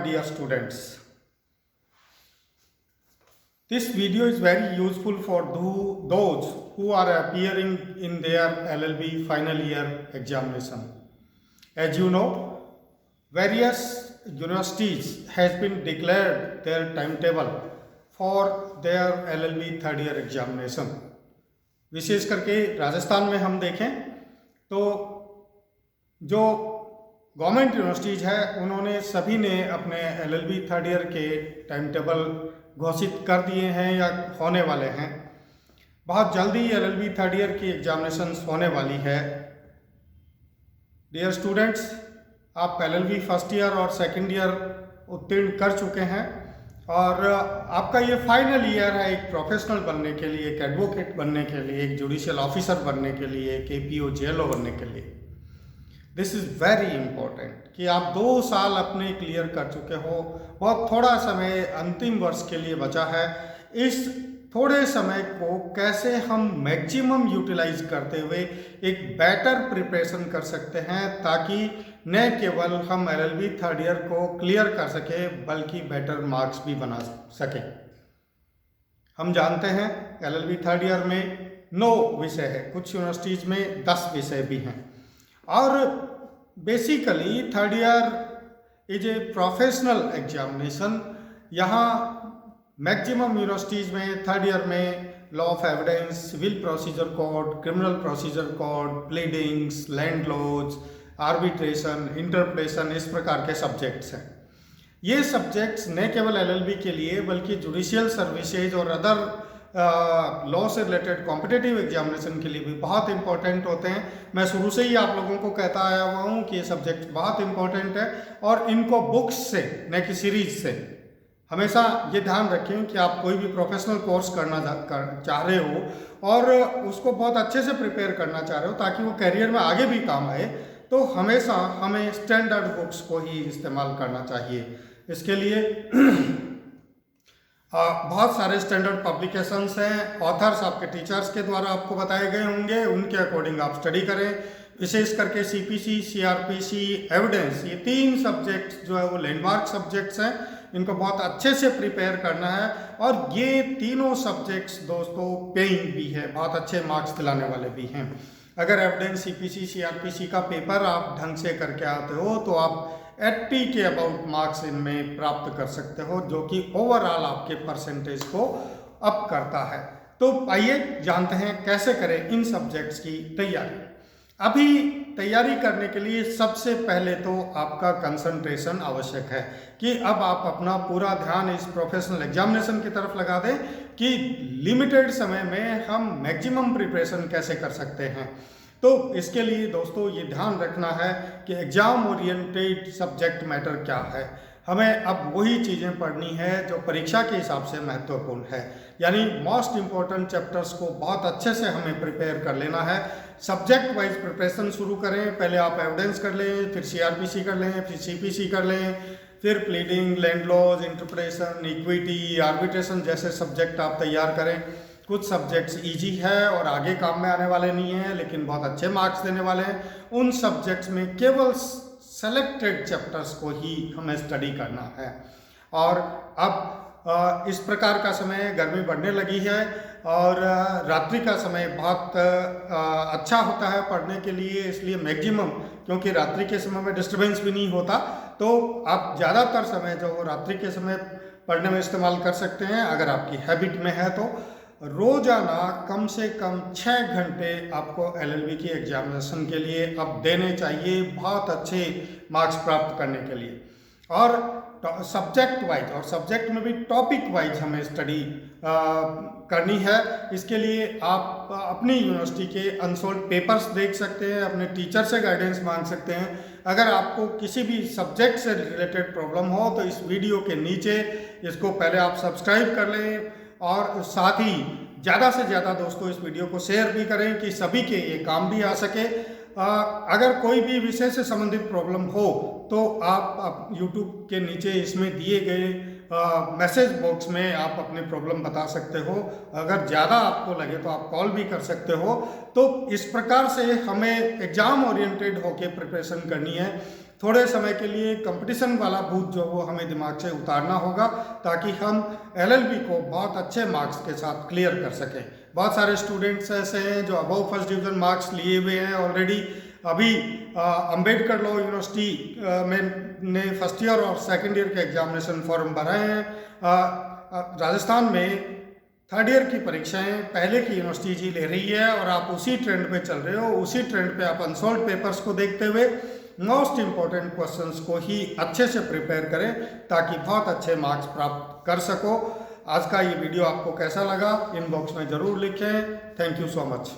dear students. This video is very useful for those who are appearing in their LLB final year examination. As you know, various universities has been declared their timetable for their LLB third year examination. विशेष करके राजस्थान में हम देखें तो जो government universities है उन्होंने सभी ने अपने LLB थर्ड ईयर के टाइम टेबल घोषित कर दिए हैं या होने वाले हैं। बहुत जल्दी LLB थर्ड ईयर की एग्जामिनेशंस होने वाली है। डियर स्टूडेंट्स, आप LLB फर्स्ट ईयर और सेकंड ईयर उत्तीर्ण कर चुके हैं और आपका ये फाइनल ईयर है एक प्रोफेशनल बनने के लिए, एक एडवोकेट बनने के लिए, एक जुडिशियल ऑफिसर बनने के लिए, एक APO JLO बनने के लिए। दिस इज़ वेरी इम्पोर्टेंट कि आप 2 साल अपने क्लियर कर चुके हो। बहुत थोड़ा समय अंतिम वर्ष के लिए बचा है। इस थोड़े समय को कैसे हम मैक्सिमम यूटिलाइज करते हुए एक बेटर प्रिपरेशन कर सकते हैं ताकि न केवल हम LLB थर्ड ईयर को क्लियर कर सकें बल्कि बेटर मार्क्स भी बना सकें। हम जानते हैं LLB थर्ड ईयर में 9 विषय है, कुछ यूनिवर्सिटीज़ में 10 विषय भी हैं और basically third year is a professional examination. यहाँ मैक्सिमम यूनिवर्सिटीज़ में थर्ड ईयर में law of evidence, civil procedure code, criminal procedure code, pleadings, land laws, arbitration, interpretation, इस प्रकार के सब्जेक्ट्स हैं। ये सब्जेक्ट्स न केवल LLB के लिए बल्कि जुडिशियल सर्विसेज और अदर लॉ से रिलेटेड कॉम्पिटिटिव एग्जामिनेशन के लिए भी बहुत इंपॉर्टेंट होते हैं। मैं शुरू से ही आप लोगों को कहता आया हुआ हूँ कि ये सब्जेक्ट बहुत इंपॉर्टेंट है और इनको बुक्स से न कि सीरीज से हमेशा ये ध्यान रखें कि आप कोई भी प्रोफेशनल कोर्स करना चाह रहे हो और उसको बहुत अच्छे से प्रिपेयर करना चाह रहे हो ताकि वो करियर में आगे भी काम आए, तो हमेशा हमें स्टैंडर्ड बुक्स को ही इस्तेमाल करना चाहिए। इसके लिए बहुत सारे स्टैंडर्ड पब्लिकेशंस हैं, ऑथर्स आपके टीचर्स के द्वारा आपको बताए गए होंगे, उनके अकॉर्डिंग आप स्टडी करें। विशेष करके CPC, CRPC, एविडेंस, ये 3 सब्जेक्ट्स जो है वो लैंडमार्क सब्जेक्ट्स हैं, इनको बहुत अच्छे से प्रिपेयर करना है और ये तीनों सब्जेक्ट्स दोस्तों पेइंग भी है, बहुत अच्छे मार्क्स दिलाने वाले भी हैं। अगर एविडेंस, CPC, CRPC का पेपर आप ढंग से करके आते हो तो आप 80 के अबाउट मार्क्स इनमें प्राप्त कर सकते हो, जो कि ओवरऑल आपके परसेंटेज को अप करता है। तो आइए जानते हैं कैसे करें इन सब्जेक्ट्स की तैयारी। अभी तैयारी करने के लिए सबसे पहले तो आपका कंसंट्रेशन आवश्यक है कि अब आप अपना पूरा ध्यान इस प्रोफेशनल एग्जामिनेशन की तरफ लगा दें कि लिमिटेड समय में हम मैक्सिमम प्रिपरेशन कैसे कर सकते हैं। तो इसके लिए दोस्तों ये ध्यान रखना है कि एग्ज़ाम ओरिएंटेड सब्जेक्ट मैटर क्या है। हमें अब वही चीज़ें पढ़नी है जो परीक्षा के हिसाब से महत्वपूर्ण है, यानी मोस्ट इम्पॉर्टेंट चैप्टर्स को बहुत अच्छे से हमें प्रिपेयर कर लेना है। सब्जेक्ट वाइज प्रिपरेशन शुरू करें। पहले आप एविडेंस कर लें, फिर CRPC कर लें, फिर CPC कर लें, फिर pleading, land laws, interpretation, equity, arbitration जैसे सब्जेक्ट आप तैयार करें। कुछ सब्जेक्ट्स इजी है और आगे काम में आने वाले नहीं हैं लेकिन बहुत अच्छे मार्क्स देने वाले हैं। उन सब्जेक्ट्स में केवल सेलेक्टेड चैप्टर्स को ही हमें स्टडी करना है। और अब इस प्रकार का समय, गर्मी बढ़ने लगी है और रात्रि का समय बहुत अच्छा होता है पढ़ने के लिए, इसलिए मैक्सिमम, क्योंकि रात्रि के समय में डिस्टर्बेंस भी नहीं होता, तो आप ज़्यादातर समय जो रात्रि के समय पढ़ने में इस्तेमाल कर सकते हैं। अगर आपकी हैबिट में है तो रोज़ाना कम से कम 6 घंटे आपको LLB की एग्जामिनेशन के लिए अब देने चाहिए, बहुत अच्छे मार्क्स प्राप्त करने के लिए। और सब्जेक्ट वाइज, और सब्जेक्ट में भी टॉपिक वाइज हमें स्टडी करनी है। इसके लिए आप अपनी यूनिवर्सिटी के अनसोल्ड पेपर्स देख सकते हैं, अपने टीचर से गाइडेंस मांग सकते हैं। अगर आपको किसी भी सब्जेक्ट से रिलेटेड प्रॉब्लम हो तो इस वीडियो के नीचे इसको पहले आप सब्सक्राइब कर लें और साथ ही ज़्यादा से ज़्यादा दोस्तों इस वीडियो को शेयर भी करें कि सभी के ये काम भी आ सके। अगर कोई भी विषय से संबंधित प्रॉब्लम हो तो आप YouTube के नीचे इसमें दिए गए मैसेज बॉक्स में आप अपनी प्रॉब्लम बता सकते हो। अगर ज़्यादा आपको लगे तो आप कॉल भी कर सकते हो। तो इस प्रकार से हमें एग्ज़ाम ओरिएंटेड होके प्रिपरेशन करनी है। थोड़े समय के लिए कंपटीशन वाला भूत जो वो हमें दिमाग से उतारना होगा, ताकि हम LLB को बहुत अच्छे मार्क्स के साथ क्लियर कर सकें। बहुत सारे स्टूडेंट्स ऐसे हैं जो अबव फर्स्ट डिवीज़न मार्क्स लिए हुए हैं ऑलरेडी। अभी अंबेडकर लॉ यूनिवर्सिटी में ने फर्स्ट ईयर और सेकेंड ईयर के एग्जामिनेशन फॉर्म भरे हैं। राजस्थान में थर्ड ईयर की परीक्षाएं पहले की यूनिवर्सिटी जी ले रही है और आप उसी ट्रेंड पे चल रहे हो। उसी ट्रेंड पे आप अनसॉल्व पेपर्स को देखते हुए मोस्ट इम्पॉर्टेंट क्वेश्चंस को ही अच्छे से प्रिपेयर करें, ताकि बहुत अच्छे मार्क्स प्राप्त कर सको। आज का ये वीडियो आपको कैसा लगा इनबॉक्स में ज़रूर लिखें। Thank you so much.